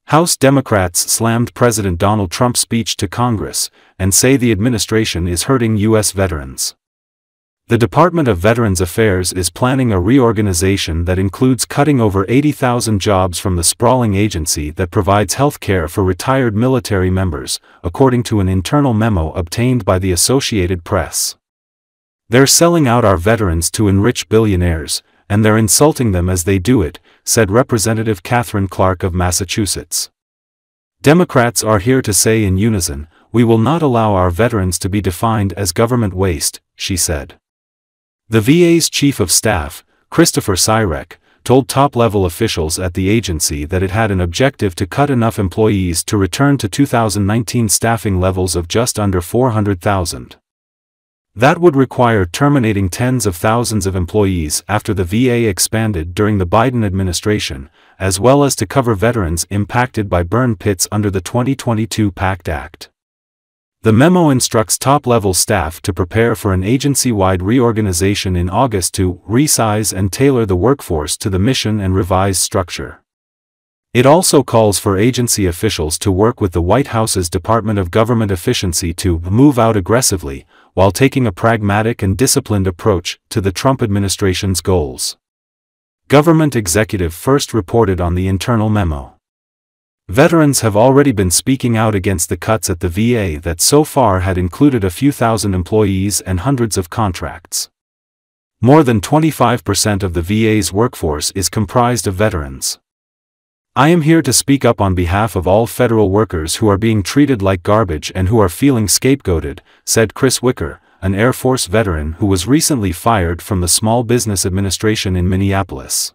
House Democrats slammed President Donald Trump's speech to Congress and say the administration is hurting U.S. veterans. The Department of Veterans Affairs is planning a reorganization that includes cutting over 80,000 jobs from the sprawling agency that provides health care for retired military members, according to an internal memo obtained by the Associated Press. "They're selling out our veterans to enrich billionaires, and they're insulting them as they do it," said Representative Katherine Clark of Massachusetts. "Democrats are here to say in unison, we will not allow our veterans to be defined as government waste," she said. The VA's chief of staff, Christopher Syrek, told top-level officials at the agency that it had an objective to cut enough employees to return to 2019 staffing levels of just under 400,000. That would require terminating tens of thousands of employees after the VA expanded during the Biden administration, as well as to cover veterans impacted by burn pits under the 2022 PACT Act. The memo instructs top-level staff to prepare for an agency-wide reorganization in August to resize and tailor the workforce to the mission and revise structure. It also calls for agency officials to work with the White House's Department of Government Efficiency to move out aggressively, while taking a pragmatic and disciplined approach to the Trump administration's goals. Government Executive First reported on the internal memo. Veterans have already been speaking out against the cuts at the VA that so far had included a few thousand employees and hundreds of contracts. More than 25% of the VA's workforce is comprised of veterans. "I am here to speak up on behalf of all federal workers who are being treated like garbage and who are feeling scapegoated," said Chris Wicker, an Air Force veteran who was recently fired from the Small Business Administration in Minneapolis.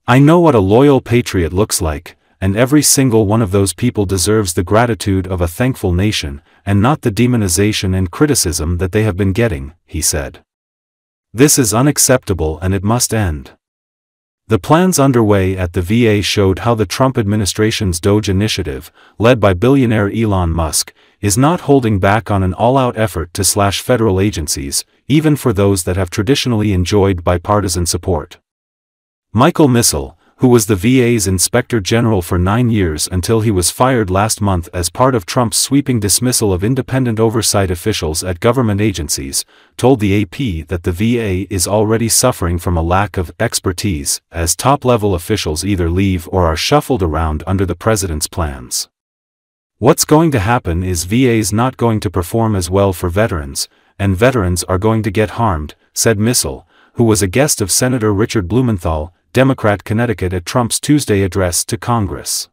"I know what a loyal patriot looks like, and every single one of those people deserves the gratitude of a thankful nation, and not the demonization and criticism that they have been getting," he said. "This is unacceptable and it must end." The plans underway at the VA showed how the Trump administration's DOGE initiative, led by billionaire Elon Musk, is not holding back on an all-out effort to slash federal agencies, even for those that have traditionally enjoyed bipartisan support. Michael Missel, who was the VA's Inspector General for 9 years until he was fired last month as part of Trump's sweeping dismissal of independent oversight officials at government agencies, told the AP that the VA is already suffering from a lack of expertise, as top-level officials either leave or are shuffled around under the president's plans. "What's going to happen is VA's not going to perform as well for veterans, and veterans are going to get harmed," said Missel, who was a guest of Senator Richard Blumenthal, Democrat Connecticut, at Trump's Tuesday address to Congress.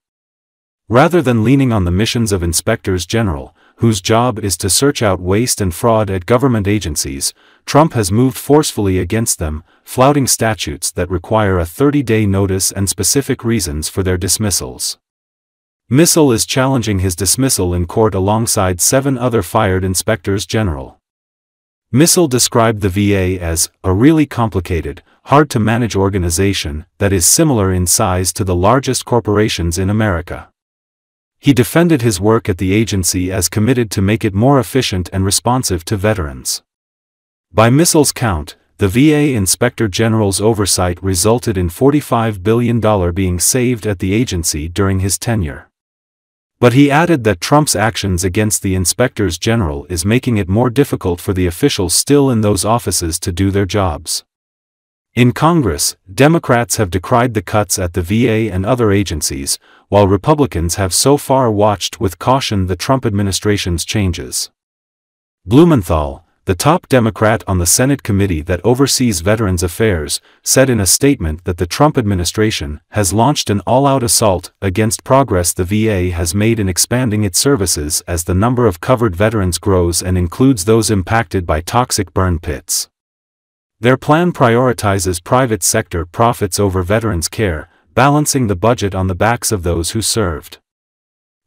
Rather than leaning on the missions of inspectors general, whose job is to search out waste and fraud at government agencies, Trump has moved forcefully against them, flouting statutes that require a 30-day notice and specific reasons for their dismissals. Missel is challenging his dismissal in court alongside 7 other fired inspectors general. Missel described the VA as a really complicated, hard-to-manage organization that is similar in size to the largest corporations in America. He defended his work at the agency as committed to make it more efficient and responsive to veterans. By Missel's count, the VA Inspector General's oversight resulted in $45 billion being saved at the agency during his tenure. But he added that Trump's actions against the inspectors general is making it more difficult for the officials still in those offices to do their jobs. In Congress, Democrats have decried the cuts at the VA and other agencies, while Republicans have so far watched with caution the Trump administration's changes. Blumenthal, the top Democrat on the Senate committee that oversees Veterans Affairs, said in a statement that the Trump administration has launched an all-out assault against progress the VA has made in expanding its services as the number of covered veterans grows and includes those impacted by toxic burn pits. Their plan prioritizes private sector profits over veterans' care, balancing the budget on the backs of those who served.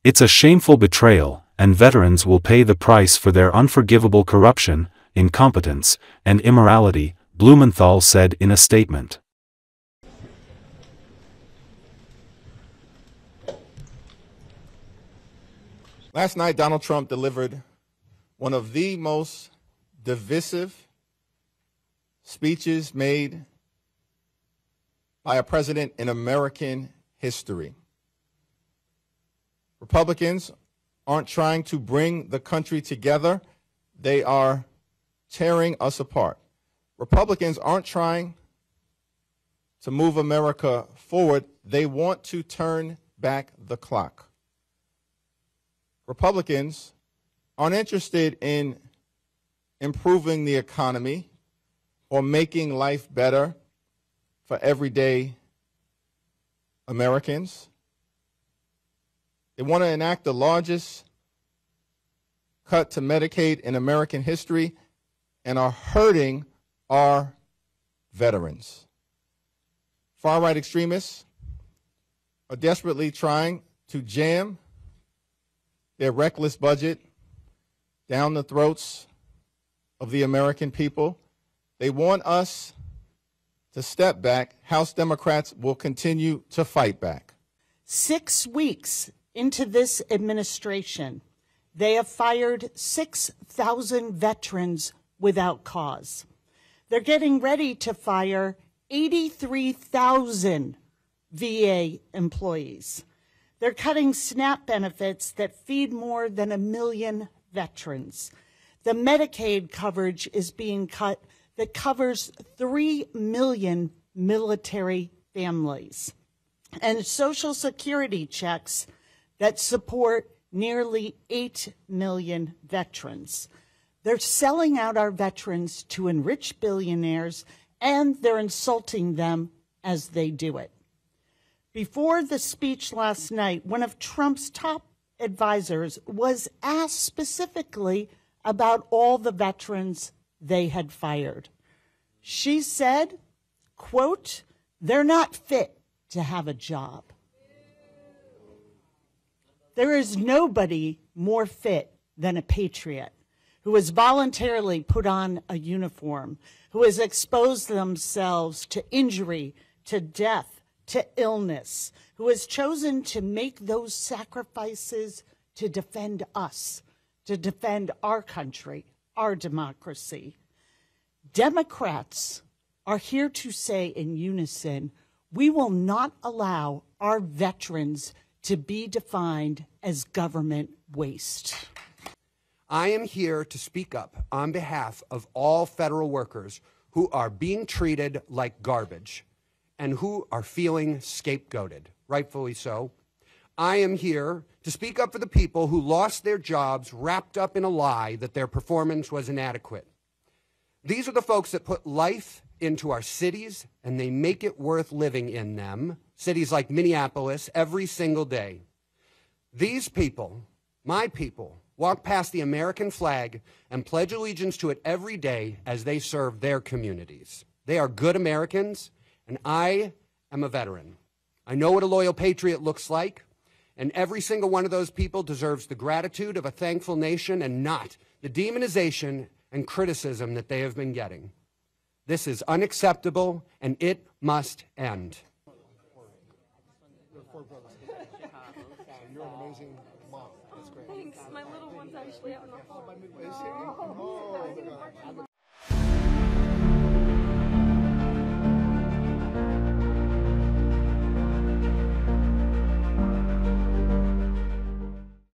"It's a shameful betrayal, and veterans will pay the price for their unforgivable corruption, incompetence, and immorality," Blumenthal said in a statement. Last night, Donald Trump delivered one of the most divisive speeches made by a president in American history. Republicans aren't trying to bring the country together. They are tearing us apart. Republicans aren't trying to move America forward. They want to turn back the clock. Republicans aren't interested in improving the economy or making life better for everyday Americans. They want to enact the largest cut to Medicaid in American history and are hurting our veterans. Far-right extremists are desperately trying to jam their reckless budget down the throats of the American people. They want us to step back. House Democrats will continue to fight back. 6 weeks into this administration, they have fired 6,000 veterans without cause. They're getting ready to fire 83,000 VA employees. They're cutting SNAP benefits that feed more than 1 million veterans. The Medicaid coverage is being cut that covers 3 million military families, and Social Security checks that support nearly 8 million veterans. They're selling out our veterans to enrich billionaires, and they're insulting them as they do it. Before the speech last night, one of Trump's top advisors was asked specifically about all the veterans they had fired. She said, quote, "They're not fit to have a job." There is nobody more fit than a patriot who has voluntarily put on a uniform, who has exposed themselves to injury, to death, to illness, who has chosen to make those sacrifices to defend us, to defend our country, our democracy. Democrats are here to say in unison, we will not allow our veterans to be defined as government waste. I am here to speak up on behalf of all federal workers who are being treated like garbage and who are feeling scapegoated, rightfully so. I am here to speak up for the people who lost their jobs wrapped up in a lie that their performance was inadequate. These are the folks that put life into our cities and they make it worth living in them, cities like Minneapolis, every single day. These people, my people, walk past the American flag and pledge allegiance to it every day as they serve their communities. They are good Americans, and I am a veteran. I know what a loyal patriot looks like, and every single one of those people deserves the gratitude of a thankful nation and not the demonization and criticism that they have been getting. This is unacceptable, and it must end. You're an amazing mom. That's great. Thanks. My little one's actually out in the hall. Oh,